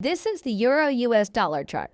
This is the Euro US dollar chart.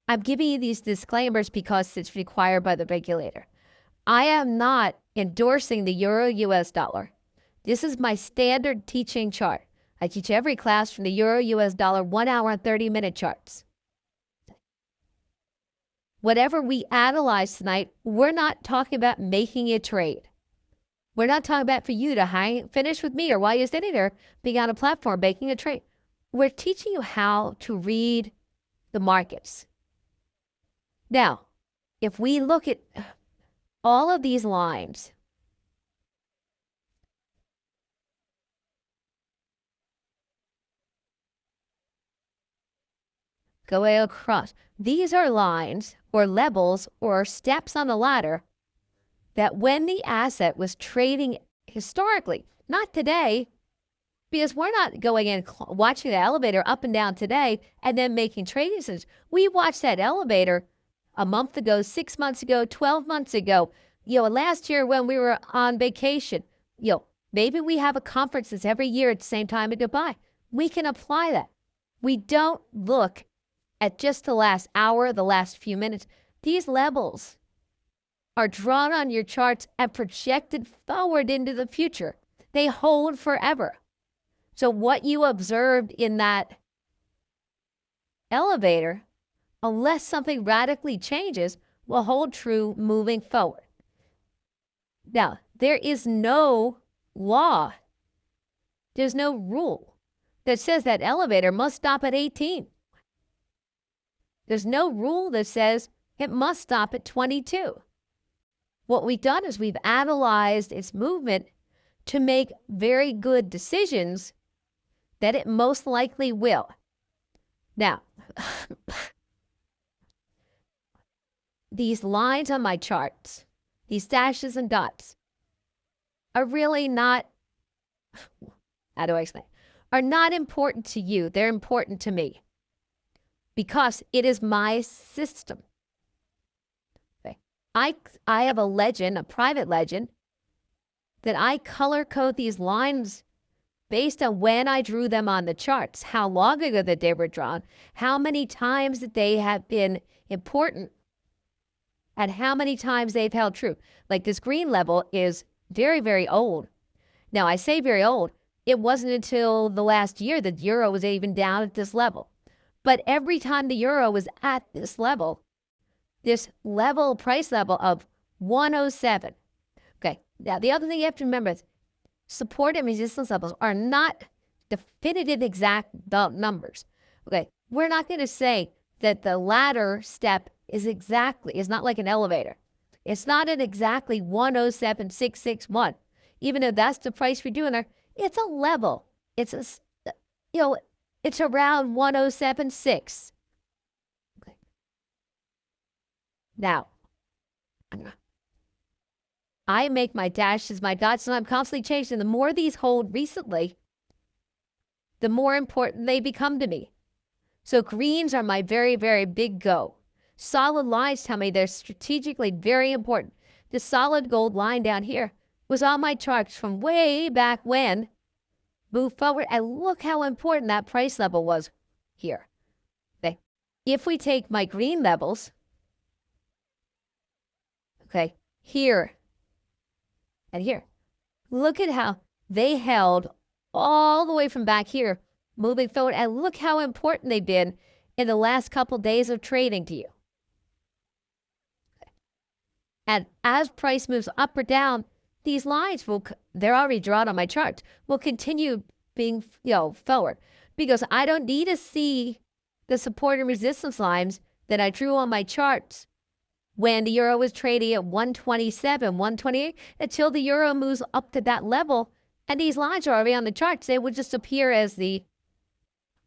I'm giving you these disclaimers because it's required by the regulator. I am not endorsing the Euro US dollar. This is my standard teaching chart. I teach every class from the Euro US dollar 1 hour and 30-minute charts. Whatever we analyze tonight, we're not talking about making a trade. We're not talking about for you to finish with me or while you're sitting there being on a platform making a trade. We're teaching you how to read the markets. Now, if we look at all of these lines, going across, these are lines or levels or steps on the ladder that when the asset was trading historically, not today, because we're not going in watching the elevator up and down today and then making trading decisions. We watched that elevator a month ago, 6 months ago, 12 months ago, last year when we were on vacation, maybe we have a conferences every year at the same time in Dubai. We can apply that. We don't look at just the last hour, the last few minutes. These levels are drawn on your charts and projected forward into the future. They hold forever. So what you observed in that elevator, unless something radically changes, will hold true moving forward. Now, there is no law, there's no rule that says that elevator must stop at 18. There's no rule that says it must stop at 22. What we've done is we've analyzed its movement to make very good decisions that it most likely will. Now, these lines on my charts, these dashes and dots, are really not, how do I explain? Are not important to you. They're important to me because it is my system. Okay. I have a legend, a private legend, that I color code these lines based on when I drew them on the charts, how long ago that they were drawn, how many times that they have been important, and how many times they've held true. Like this green level is very, very old. Now, I say very old. It wasn't until the last year that the euro was even down at this level. But every time the euro was at this level, price level of 107. Okay, now the other thing you have to remember is support and resistance levels are not definitive exact numbers. Okay, we're not going to say that the ladder step is not like an elevator. It's not at exactly 107,661. Even though that's the price we're doing there, it's a level. It's it's around 107.6. Okay. Now, I make my dashes, my dots, and I'm constantly changing. The more these hold recently, the more important they become to me. So greens are my very, very big go. Solid lines tell me they're strategically very important. The solid gold line down here was on my charts from way back when. Move forward, and look how important that price level was here. Okay. If we take my green levels, okay, here and here, look at how they held all the way from back here, moving forward, and look how important they've been in the last couple days of trading to you. Okay. And as price moves up or down, these lines they're already drawn on my chart, will continue being, forward, because I don't need to see the support and resistance lines that I drew on my charts when the euro was trading at 127, 128, until the euro moves up to that level, and these lines are already on the charts. They would just appear as the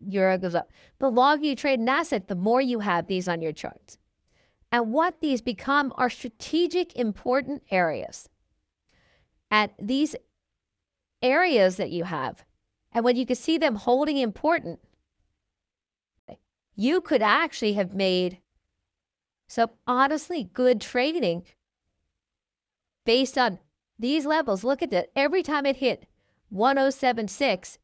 euro goes up. The longer you trade an asset, the more you have these on your charts. And what these become are strategic, important areas. At these areas that you have, and when you can see them holding important, you could actually have made some honestly good trading based on these levels. Look at that. Every time it hit 107.6,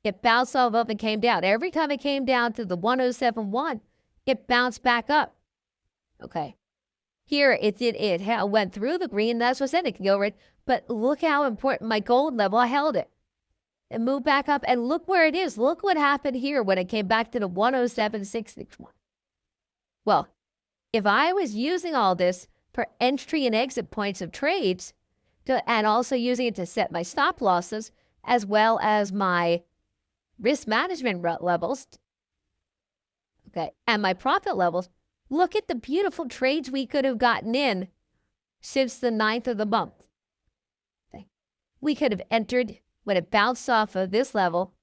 it bounced off up and came down. Every time it came down to the 107.1, it bounced back up. Okay. Here it went through the green. That's what I said. It can go right. But look how important my gold level. I held it. And moved back up. And look where it is. Look what happened here when it came back to the 107.661. Well, if I was using all this for entry and exit points of trades, and also using it to set my stop losses, as well as my risk management levels, okay, and my profit levels, look at the beautiful trades we could have gotten in since the 9th of the month. Okay. We could have entered when it bounced off of this level.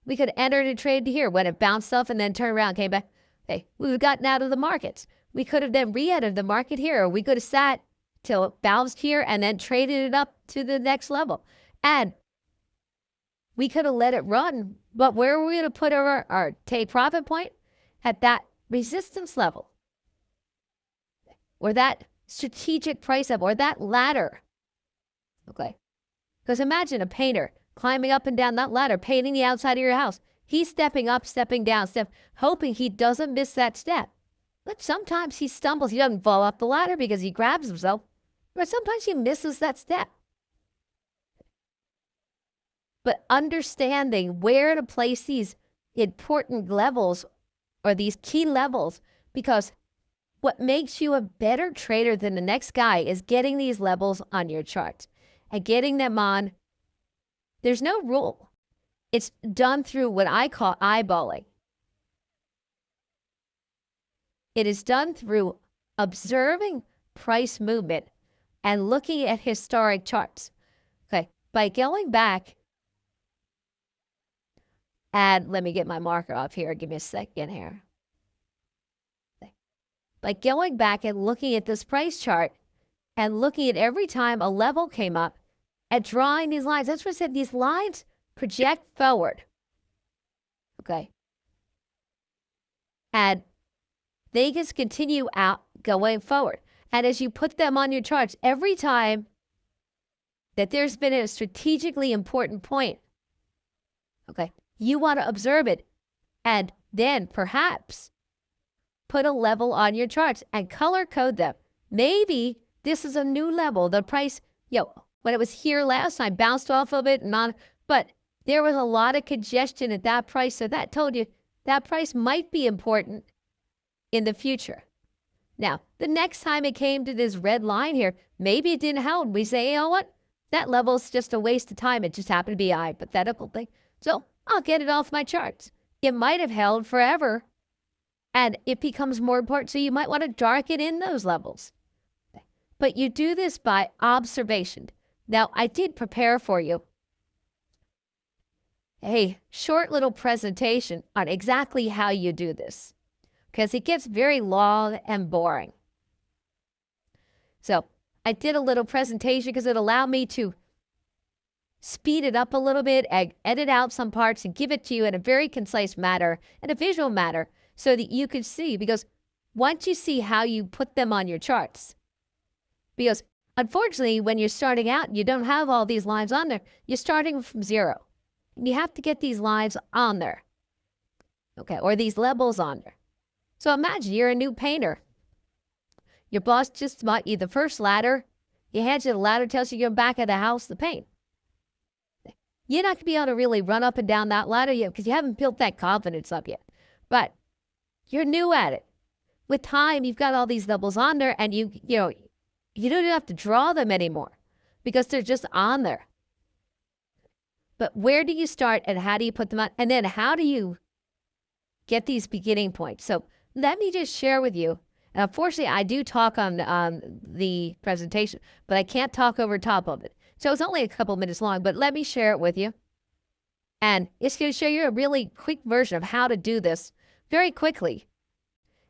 We could have entered a trade here when it bounced off and then turned around, came back. Okay. We would have gotten out of the markets. We could have then re-entered the market here, or we could have sat till it bounced here and then traded it up to the next level. And we could have let it run, but where were we going to put our take profit point? At that resistance level, or that strategic price level, or that ladder. Okay. Because imagine a painter climbing up and down that ladder, painting the outside of your house. He's stepping up, stepping down, hoping he doesn't miss that step. But sometimes he stumbles. He doesn't fall off the ladder because he grabs himself. But sometimes he misses that step. But understanding where to place these important levels or these key levels, because what makes you a better trader than the next guy is getting these levels on your charts and getting them on. There's no rule. It's done through what I call eyeballing. It is done through observing price movement and looking at historic charts. Okay, by going back, and let me get my marker off here. Give me a second here. By going back and looking at this price chart and looking at every time a level came up and drawing these lines. That's what I said. These lines project forward. Okay. And they just continue out going forward. And as you put them on your charts, every time that there's been a strategically important point, okay, you want to observe it and then perhaps put a level on your charts and color code them. Maybe this is a new level. The price, when it was here last time, bounced off of it, but there was a lot of congestion at that price. So that told you that price might be important in the future. Now, the next time it came to this red line here, maybe it didn't hold. We say, you know what? That level's just a waste of time. It just happened to be a hypothetical thing. So I'll get it off my charts. It might have held forever, and it becomes more important. So you might want to darken in those levels. But you do this by observation. Now, I did prepare for you a short little presentation on exactly how you do this, because it gets very long and boring. So I did a little presentation because it allowed me to speed it up a little bit, edit out some parts, and give it to you in a very concise manner, in a visual manner, so that you could see. Because once you see how you put them on your charts, because unfortunately, when you're starting out, you don't have all these lines on there. You're starting from zero. And you have to get these lines on there, okay, or these levels on there. So imagine you're a new painter. Your boss just bought you the first ladder. He hands you the ladder, tells you you're back at the house to paint. You're not going to be able to really run up and down that ladder yet because you haven't built that confidence up yet. But you're new at it. With time, you've got all these levels on there, and you don't have to draw them anymore because they're just on there. But where do you start and how do you put them on? And then how do you get these beginning points? So let me just share with you. And unfortunately, I do talk on the presentation, but I can't talk over top of it. So it's only a couple minutes long, but let me share it with you. And it's going to show you a really quick version of how to do this very quickly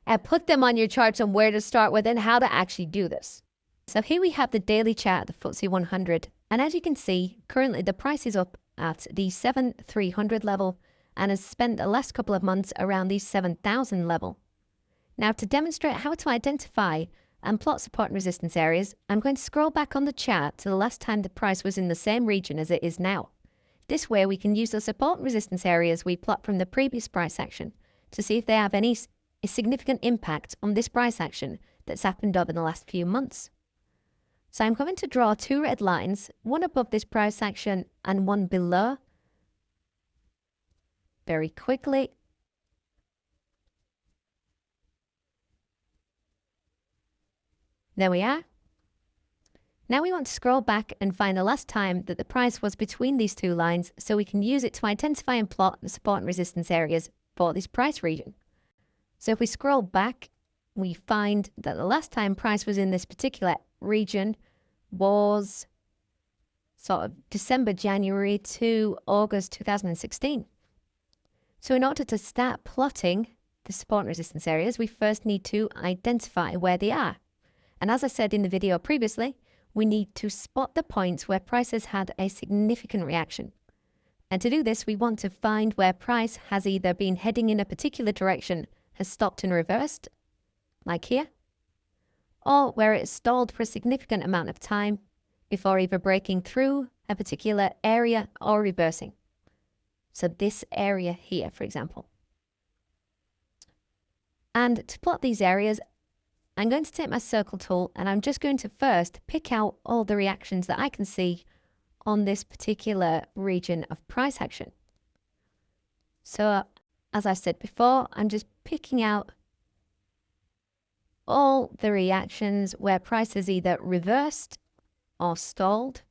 and put them on your charts on where to start with and how to actually do this. So here we have the daily chart, the FTSE 100. And as you can see, currently the price is up at the 7,300 level and has spent the last couple of months around the 7,000 level. Now, to demonstrate how to identify and plot support and resistance areas, I'm going to scroll back on the chart to the last time the price was in the same region as it is now. This way we can use the support and resistance areas we plot from the previous price action to see if they have any significant impact on this price action that's happened over the last few months. So I'm going to draw two red lines, one above this price action and one below, very quickly. There we are. Now we want to scroll back and find the last time that the price was between these two lines so we can use it to identify and plot the support and resistance areas for this price region. So if we scroll back, we find that the last time price was in this particular region was sort of December, January to August 2016. So in order to start plotting the support and resistance areas, we first need to identify where they are. And as I said in the video previously, we need to spot the points where price has had a significant reaction. And to do this, we want to find where price has either been heading in a particular direction, has stopped and reversed, like here, or where it stalled for a significant amount of time before either breaking through a particular area or reversing. So this area here, for example. And to plot these areas, I'm going to take my circle tool and I'm just going to first pick out all the reactions that I can see on this particular region of price action. So as I said before, I'm just picking out all the reactions where price has either reversed or stalled.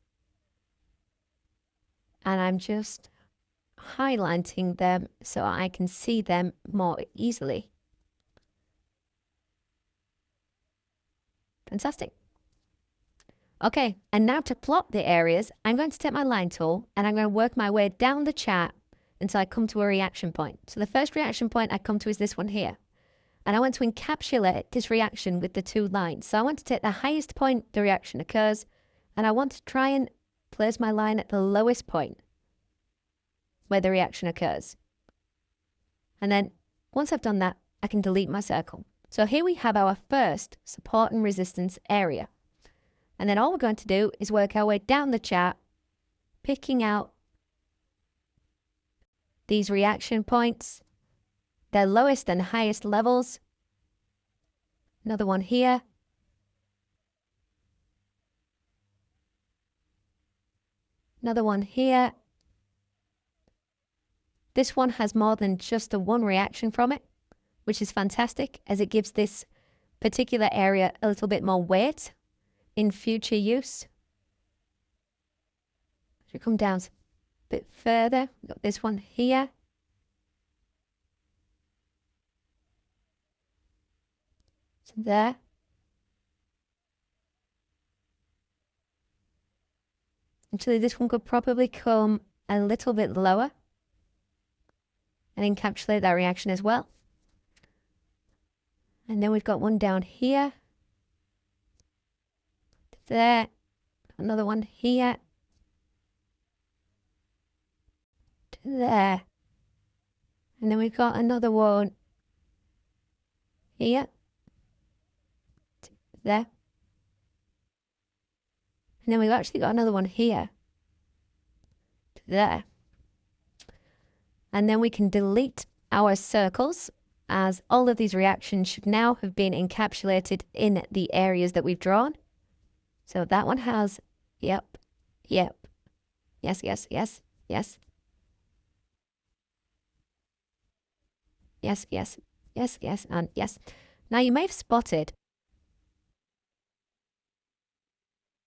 And I'm just highlighting them so I can see them more easily. Fantastic. Okay, and now to plot the areas, I'm going to take my line tool and I'm going to work my way down the chart until I come to a reaction point. So the first reaction point I come to is this one here. And I want to encapsulate this reaction with the two lines. So I want to take the highest point the reaction occurs, and I want to try and place my line at the lowest point where the reaction occurs. And then once I've done that, I can delete my circle. So here we have our first support and resistance area. And then all we're going to do is work our way down the chart, picking out these reaction points, their lowest and highest levels. Another one here. Another one here. This one has more than just the one reaction from it, which is fantastic as it gives this particular area a little bit more weight in future use. As we come down a bit further, we've got this one here. So there. Actually, this one could probably come a little bit lower and encapsulate that reaction as well. And then we've got one down here. There. Another one here. There. And then we've got another one here. There. And then we've actually got another one here. There. And then we can delete our circles, as all of these reactions should now have been encapsulated in the areas that we've drawn. So that one has, yep, yes, yes, yes, yes, yes, yes, yes, and yes. Now you may have spotted,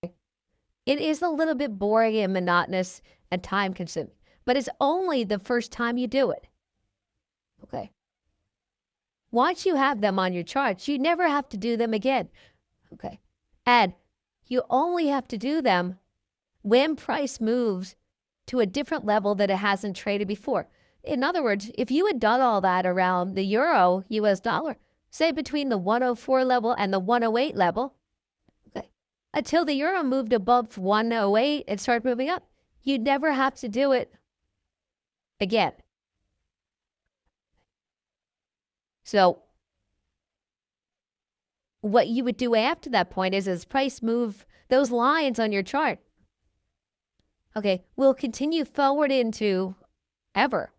it is a little bit boring and monotonous and time consuming, but it's only the first time you do it. Okay. Once you have them on your charts, you never have to do them again. Okay. And you only have to do them when price moves to a different level that it hasn't traded before. In other words, if you had done all that around the euro US dollar, say between the 104 level and the 108 level, okay, until the euro moved above 108 and started moving up, you'd never have to do it again. So what you would do after that point is as price move those lines on your chart. okay, will continue forward into ever.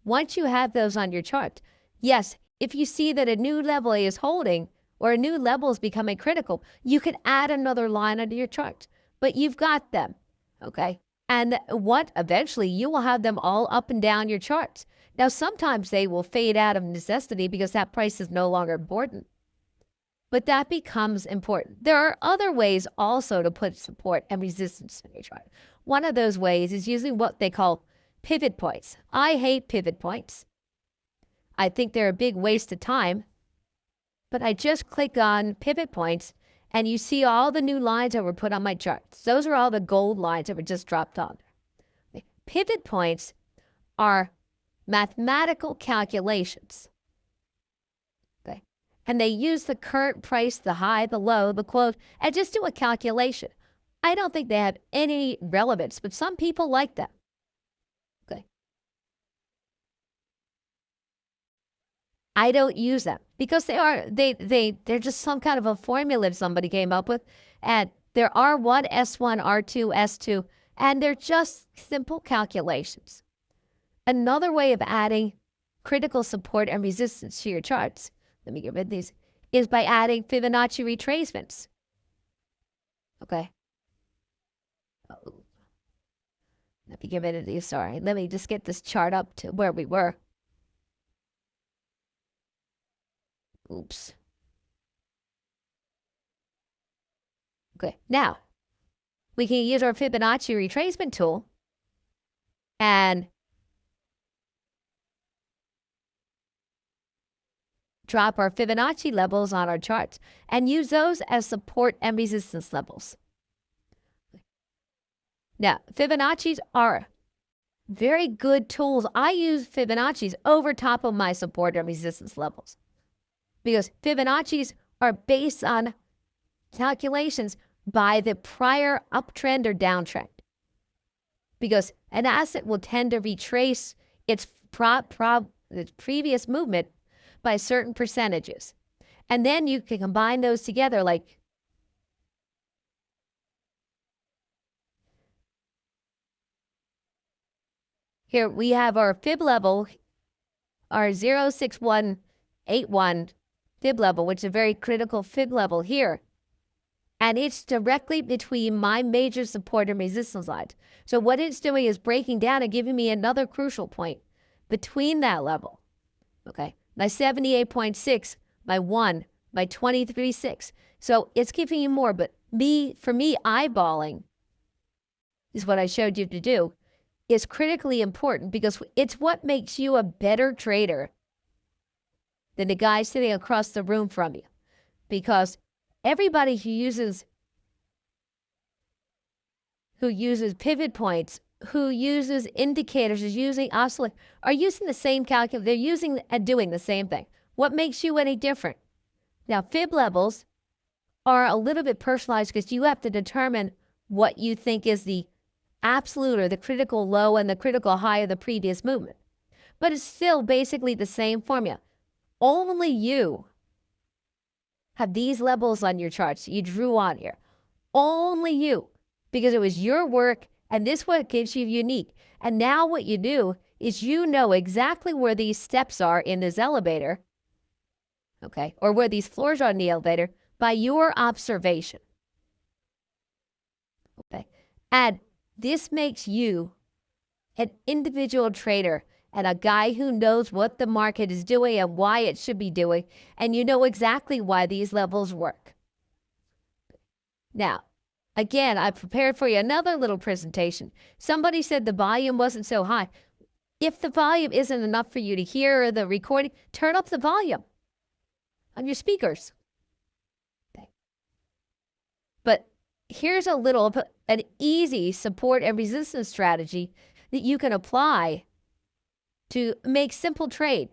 Once you have those on your chart, yes, if you see that a new level is holding or a new level is becoming critical, you can add another line onto your chart, but you've got them, okay? And what eventually you will have them all up and down your charts. Now, sometimes they will fade out of necessity because that price is no longer important, but that becomes important. There are other ways also to put support and resistance in your chart. One of those ways is using what they call pivot points. I hate pivot points. I think they're a big waste of time, but I just click on pivot points and you see all the new lines that were put on my charts. Those are all the gold lines that were just dropped on there. Pivot points are mathematical calculations. Okay. And they use the current price, the high, the low, the close, and just do a calculation. I don't think they have any relevance, but some people like them. Okay. I don't use them because they're just some kind of a formula somebody came up with. And there are R1, S1, R2, S2, and they're just simple calculations. Another way of adding critical support and resistance to your charts, let me get rid of these, is by adding Fibonacci retracements. Okay. Oh. Let me get rid of these, sorry. Let me just get this chart up to where we were. Oops. Okay, now we can use our Fibonacci retracement tool and drop our Fibonacci levels on our charts and use those as support and resistance levels. Now, Fibonacci's are very good tools. I use Fibonacci's over top of my support and resistance levels because Fibonacci's are based on calculations by the prior uptrend or downtrend. Because an asset will tend to retrace its previous movement by certain percentages. And then you can combine those together like here we have our fib level, our 06181 fib level, which is a very critical fib level here. And it's directly between my major support and resistance lines. So what it's doing is breaking down and giving me another crucial point between that level. Okay, my 78.6, my 1, my 23.6. So it's giving you more, but for me, eyeballing is what I showed you to do, is critically important because it's what makes you a better trader than the guy sitting across the room from you. Because everybody who uses pivot points, who uses indicators, is using oscillate, are using the same calculation. They're using and doing the same thing. What makes you any different? Now, fib levels are a little bit personalized because you have to determine what you think is the absolute or the critical low and the critical high of the previous movement. But it's still basically the same formula. Only you have these levels on your charts you drew on here. Only you, because it was your work, and this what gives you unique. And now what you do is you know exactly where these steps are in this elevator, okay, or where these floors are in the elevator by your observation. Okay, and this makes you an individual trader and a guy who knows what the market is doing and why it should be doing, and you know exactly why these levels work. Now, again, I prepared for you another little presentation. Somebody said the volume wasn't so high. If the volume isn't enough for you to hear the recording, turn up the volume on your speakers. Okay. But here's an easy support and resistance strategy that you can apply to make simple trades.